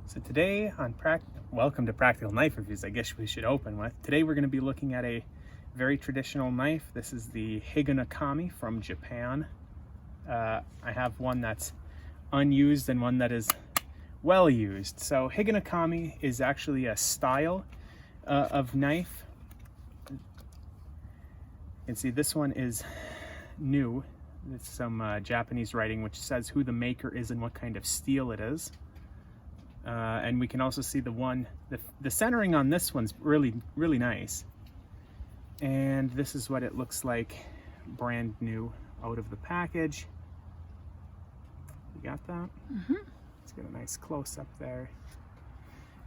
So today on welcome to Practical Knife Reviews, I guess we should open with. Today we're going to be looking at a very traditional knife. This is the Higonokami from Japan. I have one that's unused and one that is well used. So Higonokami is actually a style of knife. You can see this one is new. It's some Japanese writing which says who the maker is and what kind of steel it is. And we can also see the centering on this one's really nice. And this is what it looks like brand new out of the package. You got that? Mm-hmm. Let's get a nice close up there.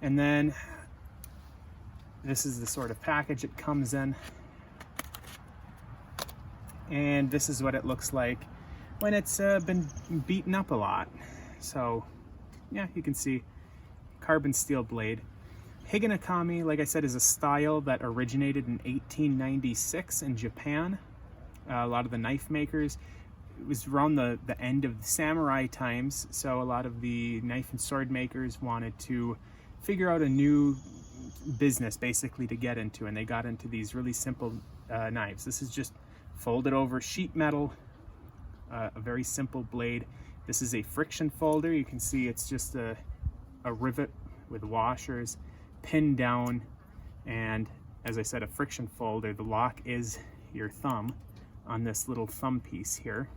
And then this is the sort of package it comes in. And this is what it looks like when it's been beaten up a lot. So yeah, you can see carbon steel blade. Higonokami, like I said, is a style that originated in 1896 in Japan. A lot of the knife makers, it was around the end of the samurai times, so a lot of the knife and sword makers wanted to figure out a new business basically to get into, and they got into these really simple knives. This is just folded over sheet metal, a very simple blade. This is a friction folder. You can see it's just a rivet with washers pinned down, and as I said, a friction folder. The lock is your thumb on this little thumb piece here.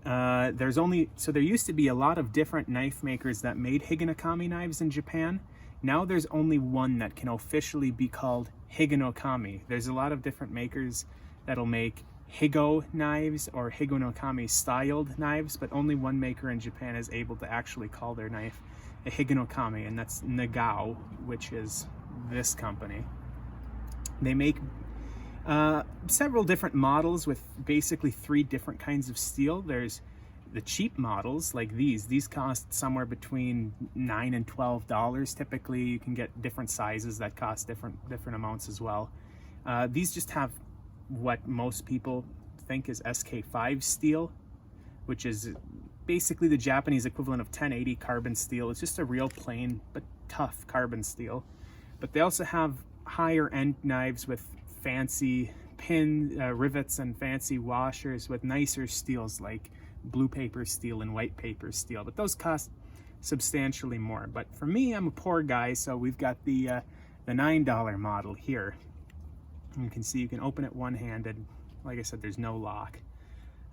So there used to be a lot of different knife makers that made Higonokami knives in Japan. Now there's only one that can officially be called Higonokami. There's a lot of different makers that'll make Higo knives or Higonokami styled knives, but only one maker in Japan is able to actually call their knife a Higonokami, and that's Nagao, which is this company. They make several different models with basically 3 different kinds of steel. There's the cheap models like these. These cost somewhere between $9 and $12 typically. You can get different sizes that cost different amounts as well. These just have what most people think is SK5 steel, which is basically the Japanese equivalent of 1080 carbon steel. It's just a real plain but tough carbon steel. But they also have higher end knives with fancy rivets and fancy washers with nicer steels like blue paper steel and white paper steel, but those cost substantially more. But for me, I'm a poor guy, so we've got the $9 model here. You can see you can open it one-handed. Like I said, there's no lock.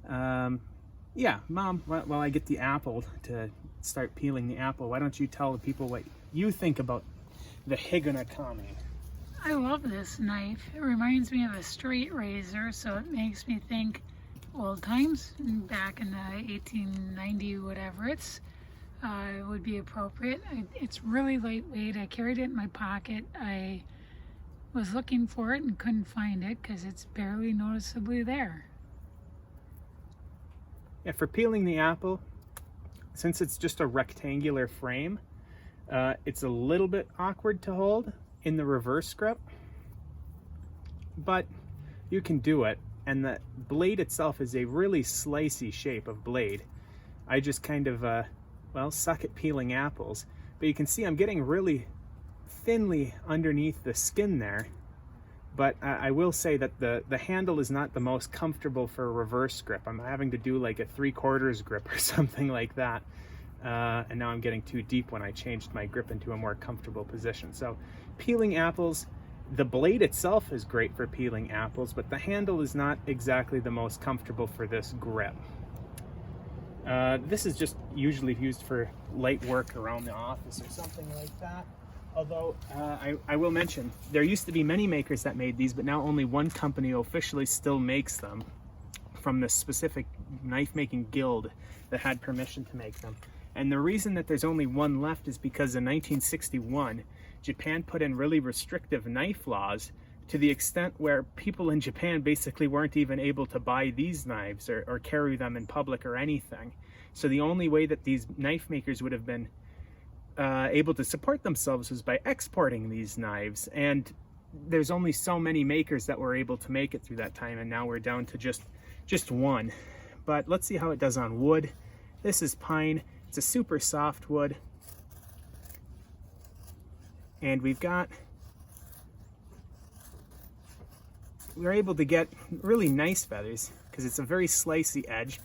Yeah, Mom, while I get the apple to start peeling the apple, why don't you tell the people what you think about the Higonokami? I love this knife. It reminds me of a straight razor, so it makes me think old times, back in the 1890 whatever. It would be appropriate. It's really lightweight. I carried it in my pocket. I was looking for it and couldn't find it because it's barely noticeably there. Yeah, for peeling the apple, since it's just a rectangular frame, it's a little bit awkward to hold in the reverse grip, but you can do it. And the blade itself is a really slicey shape of blade. I just kind of, suck at peeling apples. But you can see I'm getting really thinly underneath the skin there. But I will say that the handle is not the most comfortable for a reverse grip. I'm having to do like a 3/4 grip or something like that. And now I'm getting too deep when I changed my grip into a more comfortable position. So peeling apples, the blade itself is great for peeling apples, but the handle is not exactly the most comfortable for this grip. This is just usually used for light work around the office or something like that. Although I will mention, there used to be many makers that made these, but now only one company officially still makes them from the specific knife making guild that had permission to make them. And the reason that there's only one left is because in 1961, Japan put in really restrictive knife laws to the extent where people in Japan basically weren't even able to buy these knives or carry them in public or anything. So the only way that these knife makers would have been able to support themselves was by exporting these knives. And there's only so many makers that were able to make it through that time, and now we're down to just one. But let's see how it does on wood. This is pine. It's a super soft wood. And we're able to get really nice feathers because it's a very slicey edge.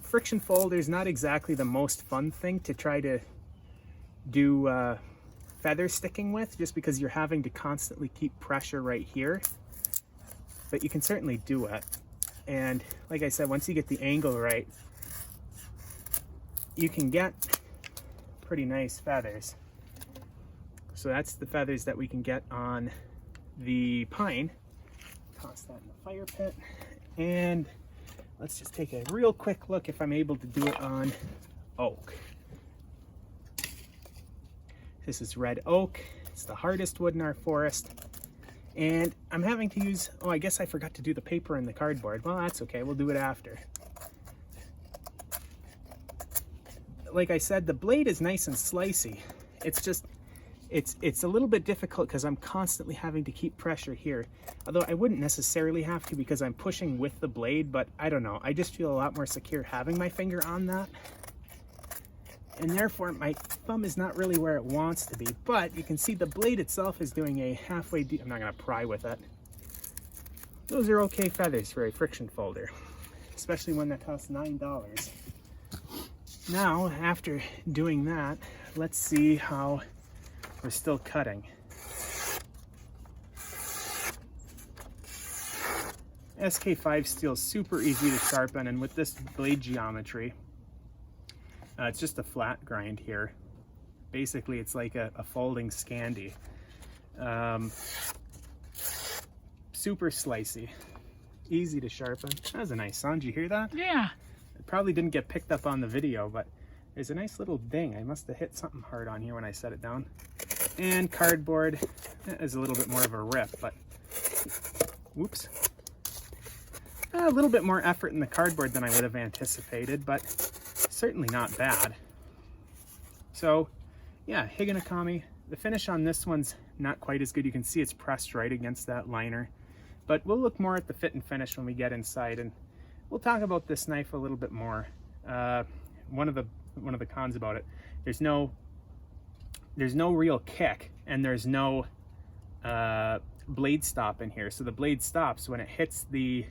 Friction folder is not exactly the most fun thing to try to do feather sticking with, just because you're having to constantly keep pressure right here. But you can certainly do it. And like I said, once you get the angle right, you can get pretty nice feathers. So that's the feathers that we can get on the pine. Toss that in the fire pit. And let's just take a real quick look if I'm able to do it on oak. This is red oak. It's the hardest wood in our forest. And I'm having to use, oh, I guess I forgot to do the paper and the cardboard. Well, that's okay, we'll do it after. Like I said, the blade is nice and slicey. It's just, it's a little bit difficult because I'm constantly having to keep pressure here. Although I wouldn't necessarily have to because I'm pushing with the blade, but I don't know. I just feel a lot more secure having my finger on that. And therefore my thumb is not really where it wants to be, but you can see the blade itself is doing a halfway deep. I'm not gonna pry with it. Those are okay feathers for a friction folder, especially one that costs $9. Now, after doing that, let's see how we're still cutting. SK5 steel is super easy to sharpen, and with this blade geometry, it's just a flat grind here. Basically, it's like a folding Scandi. Super slicey, easy to sharpen. That was a nice sound. Did you hear that? Yeah. It probably didn't get picked up on the video, but there's a nice little ding. I must have hit something hard on here when I set it down. And cardboard is a little bit more of a rip, but whoops. A little bit more effort in the cardboard than I would have anticipated, but certainly not bad. So yeah, Higonokami. The finish on this one's not quite as good. You can see it's pressed right against that liner, but we'll look more at the fit and finish when we get inside, and we'll talk about this knife a little bit more. One of the cons about it, there's no real kick, and there's no blade stop in here. So the blade stops when it hits the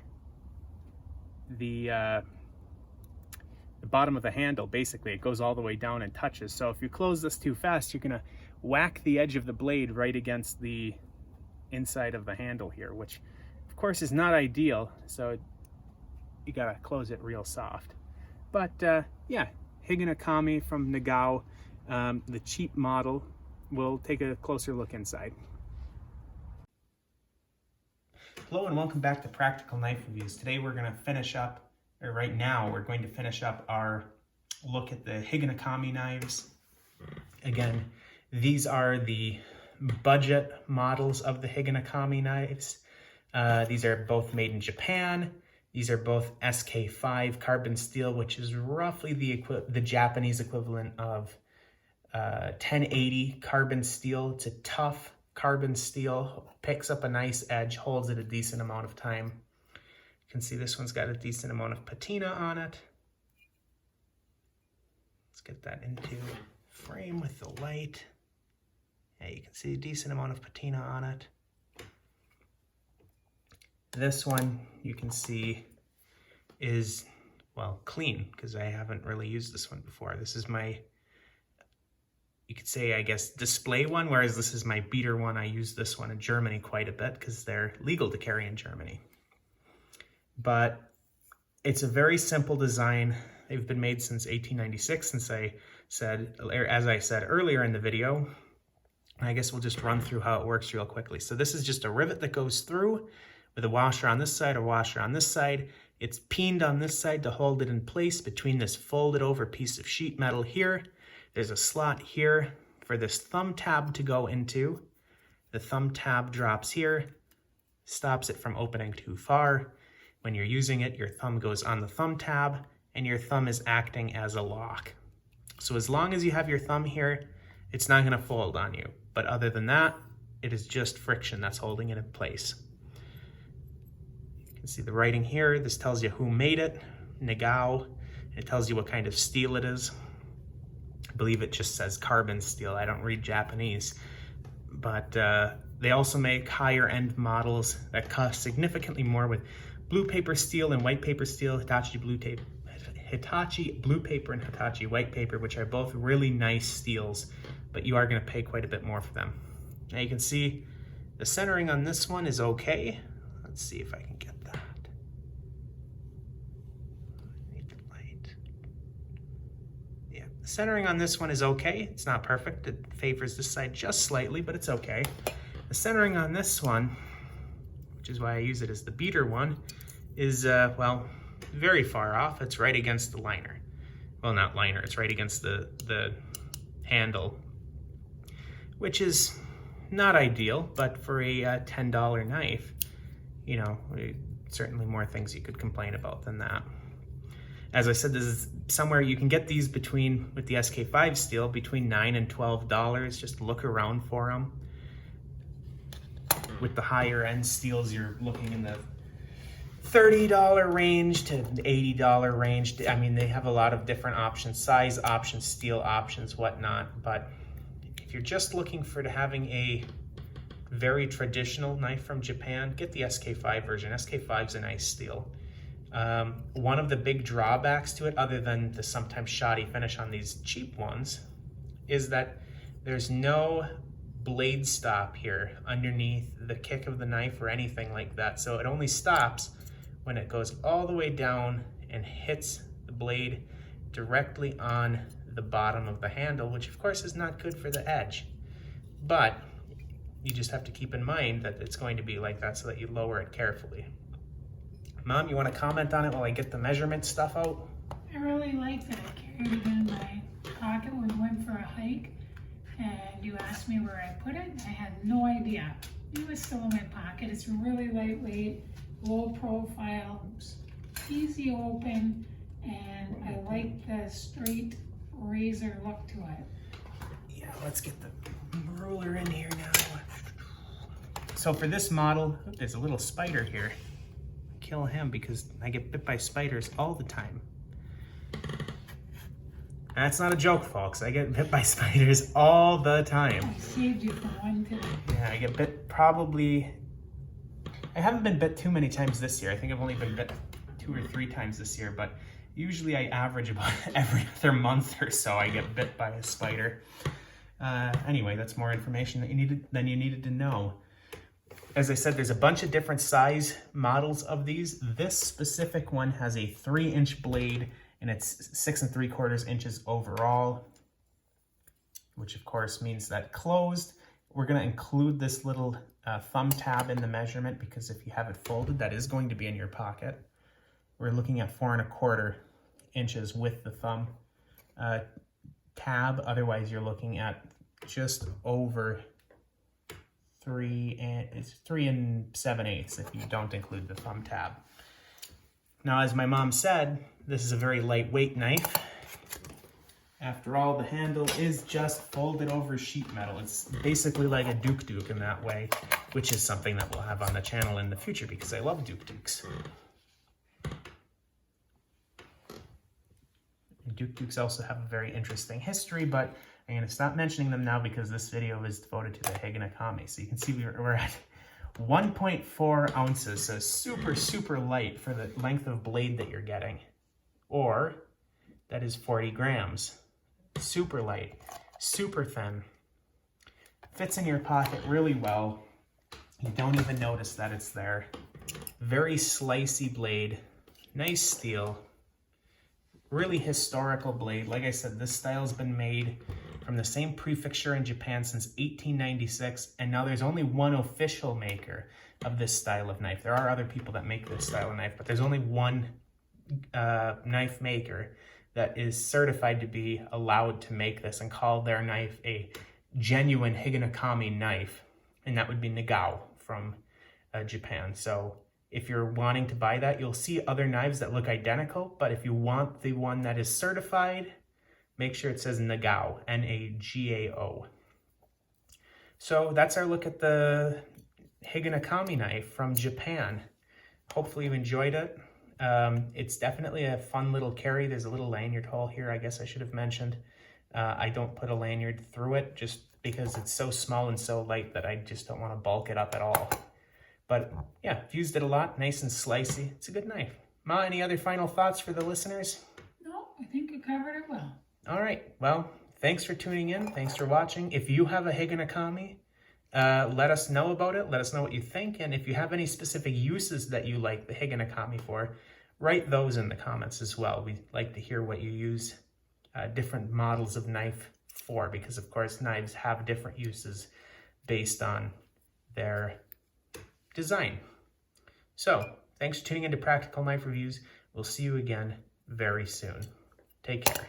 bottom of the handle. Basically, it goes all the way down and touches. So if you close this too fast, you're gonna whack the edge of the blade right against the inside of the handle here, which of course is not ideal. So you gotta close it real soft. But yeah, Higonokami from Nagao, the cheap model. We'll take a closer look inside. Hello and welcome back to Practical Knife Reviews. Today we're going to finish up, or right now we're going to finish up our look at the Higonokami knives. Again, these are the budget models of the Higonokami knives. These are both made in Japan. These are both SK5 carbon steel, which is roughly the Japanese equivalent of 1080 carbon steel. It's a tough carbon steel, picks up a nice edge, holds it a decent amount of time. You can see this one's got a decent amount of patina on it. Let's get that into frame with the light. Yeah, you can see a decent amount of patina on it. This one you can see is, well, clean, because I haven't really used this one before. This is my, you could say, I guess, display one, whereas this is my beater one. I use this one in Germany quite a bit because they're legal to carry in Germany. But it's a very simple design. They've been made since 1896, as I said earlier in the video. I guess we'll just run through how it works real quickly. So this is just a rivet that goes through with a washer on this side, a washer on this side. It's peened on this side to hold it in place between this folded over piece of sheet metal here. There's a slot here for this thumb tab to go into. The thumb tab drops here, stops it from opening too far. When you're using it, your thumb goes on the thumb tab and your thumb is acting as a lock. So as long as you have your thumb here, it's not gonna fold on you. But other than that, it is just friction that's holding it in place. You can see the writing here. This tells you who made it, Nagao. It tells you what kind of steel it is. I believe it just says carbon steel. I don't read Japanese. but they also make higher end models that cost significantly more with blue paper steel and white paper steel, Hitachi blue paper and Hitachi white paper, which are both really nice steels, but you are going to pay quite a bit more for them. Now you can see the centering on this one is okay. Let's see if I can get that. Need the light. Yeah, the centering on this one is okay. It's not perfect. It favors this side just slightly, but it's okay. The centering on this one, which is why I use it as the beater one, is, well, very far off. It's right against the liner. Well, not liner, it's right against the handle, which is not ideal, but for a $10 knife, you know, certainly more things you could complain about than that. As I said, this is somewhere you can get these between, with the SK5 steel, between $9 and $12. Just look around for them. With the higher end steels, you're looking in the $30 range to $80 range. I mean, they have a lot of different options, size options, steel options, whatnot. But if you're just looking for having a very traditional knife from Japan, get the SK5 version. SK5 is a nice steel. One of the big drawbacks to it, other than the sometimes shoddy finish on these cheap ones, is that there's no blade stop here underneath the kick of the knife or anything like that. So it only stops when it goes all the way down and hits the blade directly on the bottom of the handle, which of course is not good for the edge. But you just have to keep in mind that it's going to be like that so that you lower it carefully. Mom, you want to comment on it while I get the measurement stuff out? I really like that. I carried it in my pocket when we went for a hike, and you asked me where I put it, and I had no idea. It was still in my pocket. It's really lightweight, low profile, easy open, and I like the straight razor look to it. Yeah, let's get the ruler in here now. So for this model, there's a little spider here. Kill him because I get bit by spiders all the time. That's not a joke, folks. I get bit by spiders all the time. I saved you from one today. Yeah, I get bit probably... I haven't been bit too many times this year. I think I've only been bit 2 or 3 times this year, but usually I average about every other month or so I get bit by a spider. Anyway, that's more information that you needed to know. As I said, there's a bunch of different size models of these. This specific one has a 3-inch blade, and it's 6 3/4 inches overall, which of course means that closed. We're going to include this little thumb tab in the measurement because if you have it folded, that is going to be in your pocket. We're looking at 4 1/4 inches with the thumb tab. Otherwise, you're looking at just over 3 7/8 if you don't include the thumb tab. Now, as my mom said, this is a very lightweight knife. After all, the handle is just folded over sheet metal. It's basically like a Duke in that way, which is something that we'll have on the channel in the future because I love Dukes. Dukes also have a very interesting history, but I'm going to stop mentioning them now because this video is devoted to the Higonokami. So you can see we're at 1.4 ounces, so super light for the length of blade that you're getting. Or, that is 40 grams. Super light, super thin. Fits in your pocket really well. You don't even notice that it's there. Very slicey blade, nice steel. Really historical blade. Like I said, this style's been made from the same prefixture in Japan since 1896, and now there's only one official maker of this style of knife. There are other people that make this style of knife, but there's only one knife maker that is certified to be allowed to make this and call their knife a genuine Higonokami knife, and that would be Nagao from Japan. So if you're wanting to buy that, you'll see other knives that look identical, but if you want the one that is certified, make sure it says Nagao, N-A-G-A-O. So that's our look at the Higonokami knife from Japan. Hopefully you enjoyed it. It's definitely a fun little carry. There's a little lanyard hole here, I guess I should have mentioned. I don't put a lanyard through it, just because it's so small and so light that I just don't want to bulk it up at all. But yeah, I've used it a lot, nice and slicey. It's a good knife. Ma, any other final thoughts for the listeners? No, I think you covered it well. All right, well, thanks for tuning in. Thanks for watching. If you have a Higonokami, let us know about it. Let us know what you think. And if you have any specific uses that you like the Higonokami for, write those in the comments as well. We'd like to hear what you use different models of knife for, because of course knives have different uses based on their design. So thanks for tuning into Practical Knife Reviews. We'll see you again very soon. Take care.